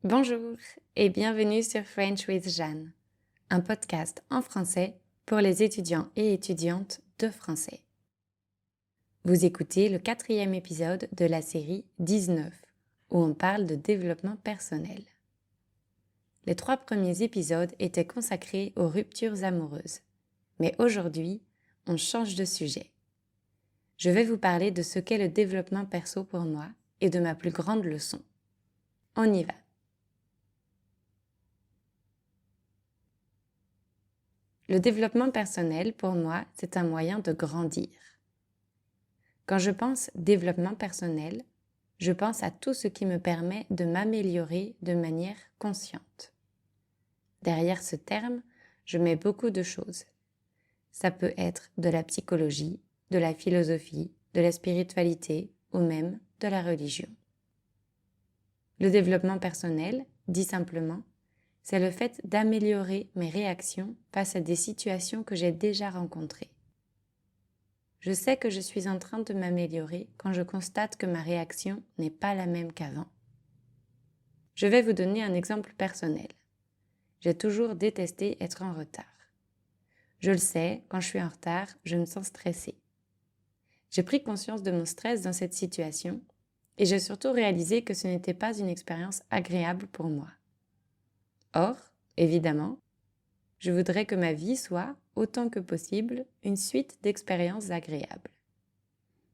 Bonjour et bienvenue sur French with Jeanne, un podcast en français pour les étudiants et étudiantes de français. Vous écoutez le 4e épisode de la série 19, où on parle de développement personnel. Les 3 premiers épisodes étaient consacrés aux ruptures amoureuses, mais aujourd'hui, on change de sujet. Je vais vous parler de ce qu'est le développement perso pour moi et de ma plus grande leçon. On y va. Le développement personnel, pour moi, c'est un moyen de grandir. Quand je pense développement personnel, je pense à tout ce qui me permet de m'améliorer de manière consciente. Derrière ce terme, je mets beaucoup de choses. Ça peut être de la psychologie, de la philosophie, de la spiritualité ou même de la religion. Le développement personnel, dit simplement, c'est le fait d'améliorer mes réactions face à des situations que j'ai déjà rencontrées. Je sais que je suis en train de m'améliorer quand je constate que ma réaction n'est pas la même qu'avant. Je vais vous donner un exemple personnel. J'ai toujours détesté être en retard. Je le sais, quand je suis en retard, je me sens stressée. J'ai pris conscience de mon stress dans cette situation et j'ai surtout réalisé que ce n'était pas une expérience agréable pour moi. Or, évidemment, je voudrais que ma vie soit, autant que possible, une suite d'expériences agréables.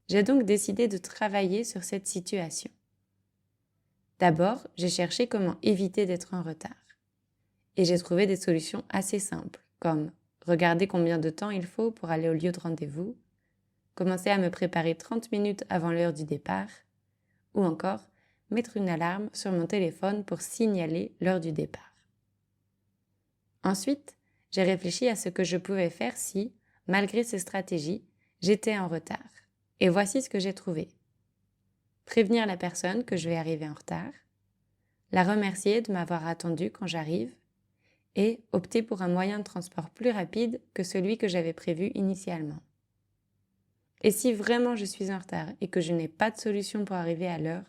J'ai donc décidé de travailler sur cette situation. D'abord, j'ai cherché comment éviter d'être en retard. Et j'ai trouvé des solutions assez simples, comme regarder combien de temps il faut pour aller au lieu de rendez-vous, commencer à me préparer 30 minutes avant l'heure du départ, ou encore mettre une alarme sur mon téléphone pour signaler l'heure du départ. Ensuite, j'ai réfléchi à ce que je pouvais faire si, malgré ces stratégies, j'étais en retard. Et voici ce que j'ai trouvé. Prévenir la personne que je vais arriver en retard, la remercier de m'avoir attendu quand j'arrive et opter pour un moyen de transport plus rapide que celui que j'avais prévu initialement. Et si vraiment je suis en retard et que je n'ai pas de solution pour arriver à l'heure,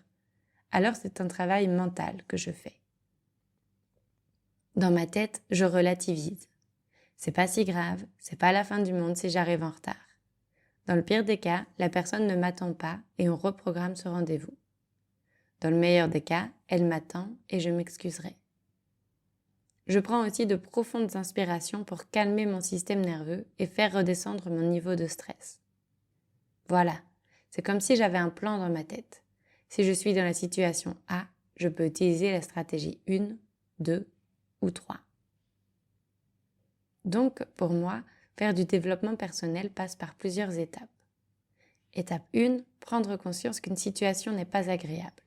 alors c'est un travail mental que je fais. Dans ma tête, je relativise. C'est pas si grave, c'est pas la fin du monde si j'arrive en retard. Dans le pire des cas, la personne ne m'attend pas et on reprogramme ce rendez-vous. Dans le meilleur des cas, elle m'attend et je m'excuserai. Je prends aussi de profondes inspirations pour calmer mon système nerveux et faire redescendre mon niveau de stress. Voilà, c'est comme si j'avais un plan dans ma tête. Si je suis dans la situation A, je peux utiliser la stratégie 1, 2 ou 3. Donc, pour moi, faire du développement personnel passe par plusieurs étapes. Étape 1, prendre conscience qu'une situation n'est pas agréable.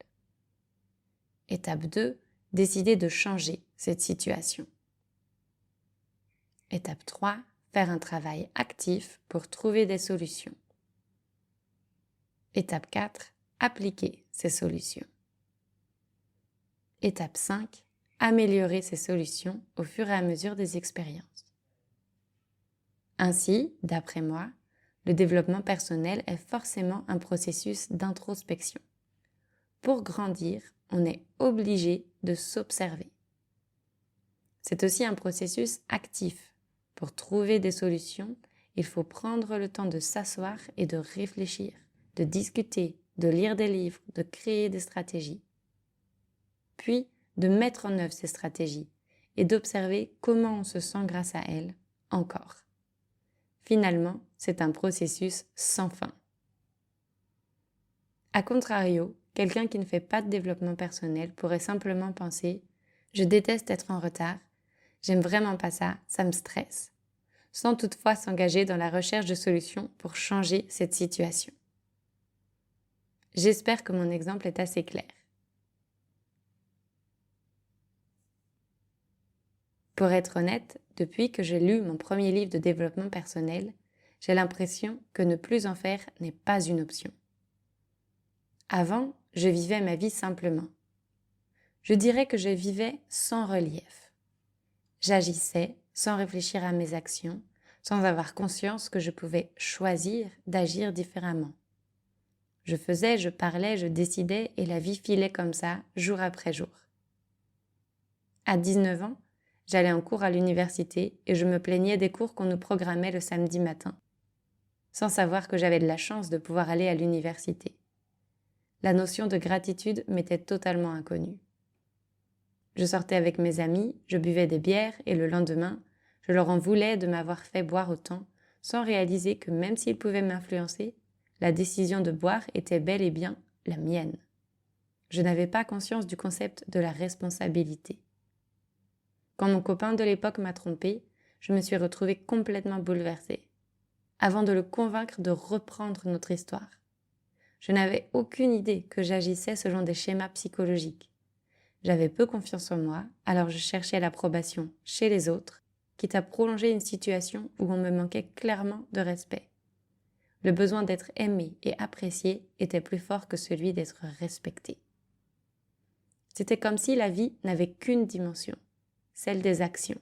Étape 2, décider de changer cette situation. Étape 3, faire un travail actif pour trouver des solutions. Étape 4, appliquer ces solutions. Étape 5, améliorer ces solutions au fur et à mesure des expériences. Ainsi, d'après moi, le développement personnel est forcément un processus d'introspection. Pour grandir, on est obligé de s'observer. C'est aussi un processus actif. Pour trouver des solutions, il faut prendre le temps de s'asseoir et de réfléchir, de discuter, de lire des livres, de créer des stratégies. Puis, de mettre en œuvre ces stratégies et d'observer comment on se sent grâce à elles encore. Finalement, c'est un processus sans fin. A contrario, quelqu'un qui ne fait pas de développement personnel pourrait simplement penser « Je déteste être en retard, j'aime vraiment pas ça, ça me stresse », sans toutefois s'engager dans la recherche de solutions pour changer cette situation. J'espère que mon exemple est assez clair. Pour être honnête, depuis que j'ai lu mon premier livre de développement personnel, j'ai l'impression que ne plus en faire n'est pas une option. Avant, je vivais ma vie simplement. Je dirais que je vivais sans relief. J'agissais sans réfléchir à mes actions, sans avoir conscience que je pouvais choisir d'agir différemment. Je faisais, je parlais, je décidais et la vie filait comme ça, jour après jour. À 19 ans, j'allais en cours à l'université et je me plaignais des cours qu'on nous programmait le samedi matin, sans savoir que j'avais de la chance de pouvoir aller à l'université. La notion de gratitude m'était totalement inconnue. Je sortais avec mes amis, je buvais des bières et le lendemain, je leur en voulais de m'avoir fait boire autant, sans réaliser que même s'ils pouvaient m'influencer, la décision de boire était bel et bien la mienne. Je n'avais pas conscience du concept de la responsabilité. Quand mon copain de l'époque m'a trompée, je me suis retrouvée complètement bouleversée, avant de le convaincre de reprendre notre histoire. Je n'avais aucune idée que j'agissais selon des schémas psychologiques. J'avais peu confiance en moi, alors je cherchais l'approbation chez les autres, quitte à prolonger une situation où on me manquait clairement de respect. Le besoin d'être aimé et apprécié était plus fort que celui d'être respecté. C'était comme si la vie n'avait qu'une dimension, celle des actions.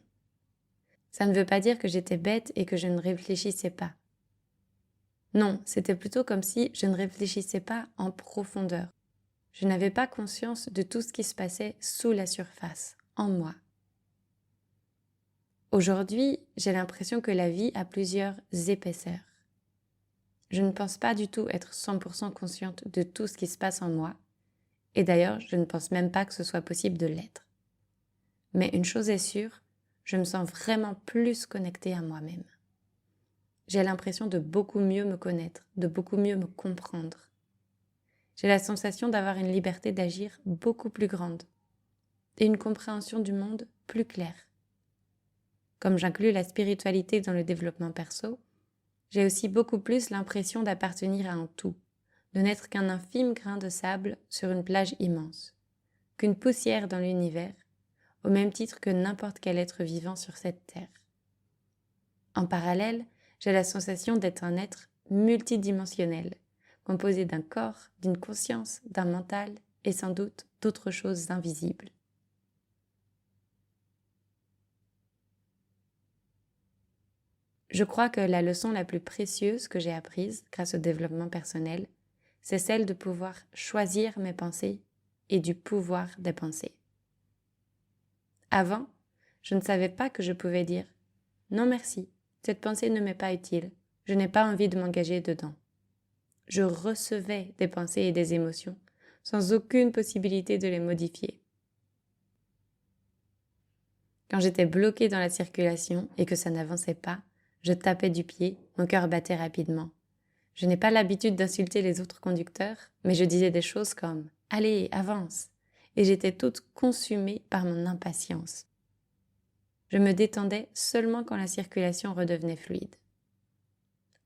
Ça ne veut pas dire que j'étais bête et que je ne réfléchissais pas. Non, c'était plutôt comme si je ne réfléchissais pas en profondeur. Je n'avais pas conscience de tout ce qui se passait sous la surface, en moi. Aujourd'hui, j'ai l'impression que la vie a plusieurs épaisseurs. Je ne pense pas du tout être 100% consciente de tout ce qui se passe en moi, et d'ailleurs, je ne pense même pas que ce soit possible de l'être. Mais une chose est sûre, je me sens vraiment plus connectée à moi-même. J'ai l'impression de beaucoup mieux me connaître, de beaucoup mieux me comprendre. J'ai la sensation d'avoir une liberté d'agir beaucoup plus grande et une compréhension du monde plus claire. Comme j'inclus la spiritualité dans le développement perso, j'ai aussi beaucoup plus l'impression d'appartenir à un tout, de n'être qu'un infime grain de sable sur une plage immense, qu'une poussière dans l'univers, au même titre que n'importe quel être vivant sur cette terre. En parallèle, j'ai la sensation d'être un être multidimensionnel, composé d'un corps, d'une conscience, d'un mental et sans doute d'autres choses invisibles. Je crois que la leçon la plus précieuse que j'ai apprise grâce au développement personnel, c'est celle de pouvoir choisir mes pensées et du pouvoir des pensées. Avant, je ne savais pas que je pouvais dire « Non merci, cette pensée ne m'est pas utile, je n'ai pas envie de m'engager dedans ». Je recevais des pensées et des émotions sans aucune possibilité de les modifier. Quand j'étais bloquée dans la circulation et que ça n'avançait pas, je tapais du pied, mon cœur battait rapidement. Je n'ai pas l'habitude d'insulter les autres conducteurs, mais je disais des choses comme « Allez, avance !» et j'étais toute consumée par mon impatience. Je me détendais seulement quand la circulation redevenait fluide.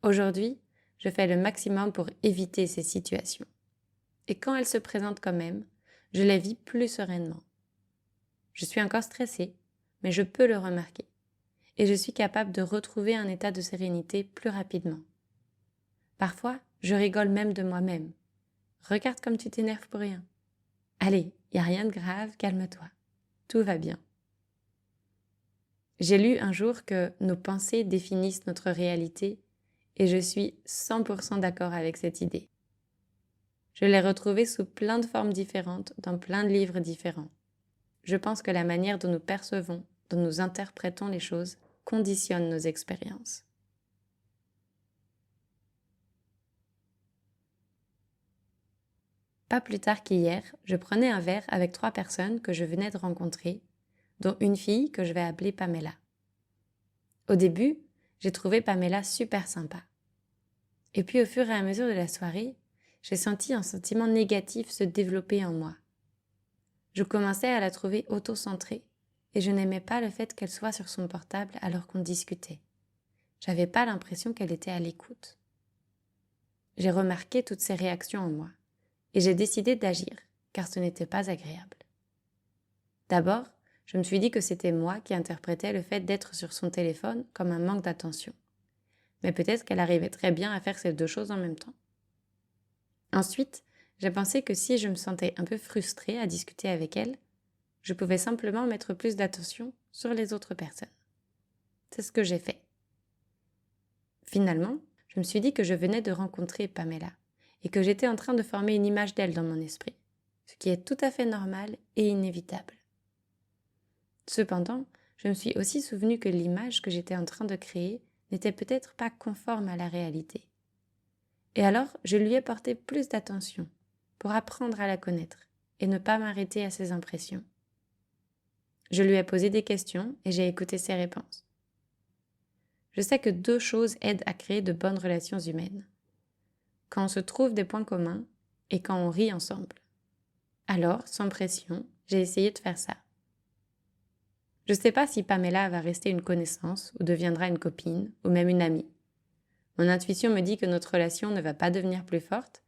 Aujourd'hui, je fais le maximum pour éviter ces situations. Et quand elles se présentent quand même, je les vis plus sereinement. Je suis encore stressée, mais je peux le remarquer. Et je suis capable de retrouver un état de sérénité plus rapidement. Parfois, je rigole même de moi-même. Regarde comme tu t'énerves pour rien. Allez, il n'y a rien de grave, calme-toi. Tout va bien. J'ai lu un jour que nos pensées définissent notre réalité et je suis 100% d'accord avec cette idée. Je l'ai retrouvée sous plein de formes différentes, dans plein de livres différents. Je pense que la manière dont nous percevons, dont nous interprétons les choses, conditionne nos expériences. Pas plus tard qu'hier, je prenais un verre avec 3 personnes que je venais de rencontrer, dont une fille que je vais appeler Pamela. Au début, j'ai trouvé Pamela super sympa. Et puis au fur et à mesure de la soirée, j'ai senti un sentiment négatif se développer en moi. Je commençais à la trouver auto-centrée et je n'aimais pas le fait qu'elle soit sur son portable alors qu'on discutait. J'avais pas l'impression qu'elle était à l'écoute. J'ai remarqué toutes ces réactions en moi et j'ai décidé d'agir car ce n'était pas agréable. D'abord, je me suis dit que c'était moi qui interprétais le fait d'être sur son téléphone comme un manque d'attention. Mais peut-être qu'elle arrivait très bien à faire ces 2 choses en même temps. Ensuite, j'ai pensé que si je me sentais un peu frustrée à discuter avec elle, je pouvais simplement mettre plus d'attention sur les autres personnes. C'est ce que j'ai fait. Finalement, je me suis dit que je venais de rencontrer Pamela et que j'étais en train de former une image d'elle dans mon esprit, ce qui est tout à fait normal et inévitable. Cependant, je me suis aussi souvenu que l'image que j'étais en train de créer n'était peut-être pas conforme à la réalité. Et alors, je lui ai porté plus d'attention pour apprendre à la connaître et ne pas m'arrêter à ses impressions. Je lui ai posé des questions et j'ai écouté ses réponses. Je sais que 2 choses aident à créer de bonnes relations humaines. Quand on se trouve des points communs et quand on rit ensemble. Alors, sans pression, j'ai essayé de faire ça. Je ne sais pas si Pamela va rester une connaissance ou deviendra une copine ou même une amie. Mon intuition me dit que notre relation ne va pas devenir plus forte,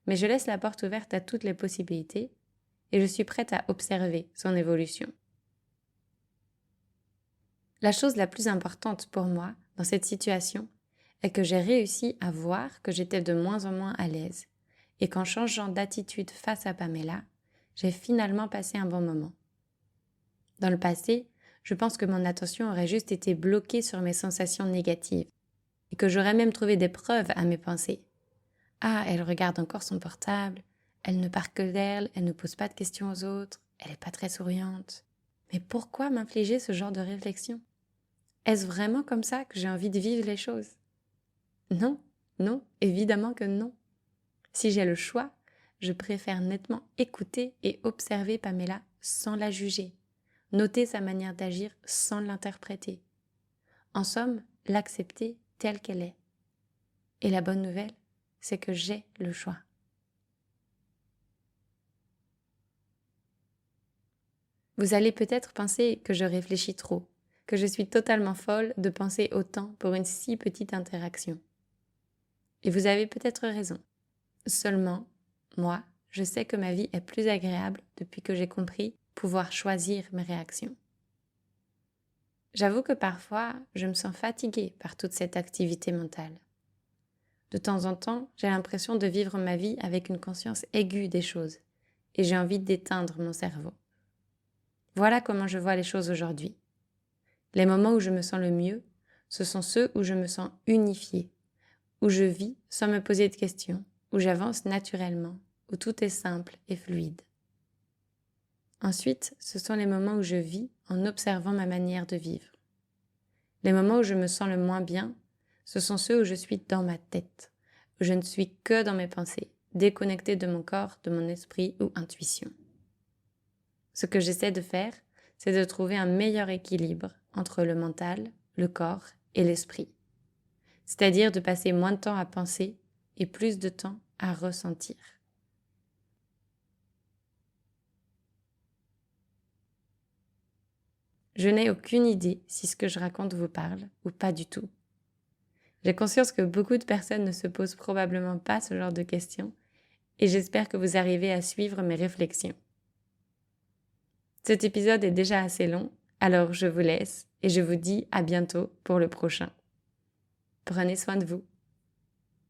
mais je laisse la porte ouverte à toutes les possibilités et je suis prête à observer son évolution. La chose la plus importante pour moi dans cette situation est que j'ai réussi à voir que j'étais de moins en moins à l'aise et qu'en changeant d'attitude face à Pamela, j'ai finalement passé un bon moment. Dans le passé, je pense que mon attention aurait juste été bloquée sur mes sensations négatives et que j'aurais même trouvé des preuves à mes pensées. Ah, elle regarde encore son portable, elle ne parle que d'elle, elle ne pose pas de questions aux autres, elle n'est pas très souriante. Mais pourquoi m'infliger ce genre de réflexion ? Est-ce vraiment comme ça que j'ai envie de vivre les choses ? Non, non, évidemment que non. Si j'ai le choix, je préfère nettement écouter et observer Pamela sans la juger, noter sa manière d'agir sans l'interpréter. En somme, l'accepter telle qu'elle est. Et la bonne nouvelle, c'est que j'ai le choix. Vous allez peut-être penser que je réfléchis trop, que je suis totalement folle de penser autant pour une si petite interaction. Et vous avez peut-être raison. Seulement, moi, je sais que ma vie est plus agréable depuis que j'ai compris pouvoir choisir mes réactions. J'avoue que parfois, je me sens fatiguée par toute cette activité mentale. De temps en temps, j'ai l'impression de vivre ma vie avec une conscience aiguë des choses et j'ai envie d'éteindre mon cerveau. Voilà comment je vois les choses aujourd'hui. Les moments où je me sens le mieux, ce sont ceux où je me sens unifiée, où je vis sans me poser de questions, où j'avance naturellement, où tout est simple et fluide. Ensuite, ce sont les moments où je vis en observant ma manière de vivre. Les moments où je me sens le moins bien, ce sont ceux où je suis dans ma tête, où je ne suis que dans mes pensées, déconnectée de mon corps, de mon esprit ou intuition. Ce que j'essaie de faire, c'est de trouver un meilleur équilibre entre le mental, le corps et l'esprit. C'est-à-dire de passer moins de temps à penser et plus de temps à ressentir. Je n'ai aucune idée si ce que je raconte vous parle ou pas du tout. J'ai conscience que beaucoup de personnes ne se posent probablement pas ce genre de questions et j'espère que vous arrivez à suivre mes réflexions. Cet épisode est déjà assez long, alors je vous laisse et je vous dis à bientôt pour le prochain. Prenez soin de vous.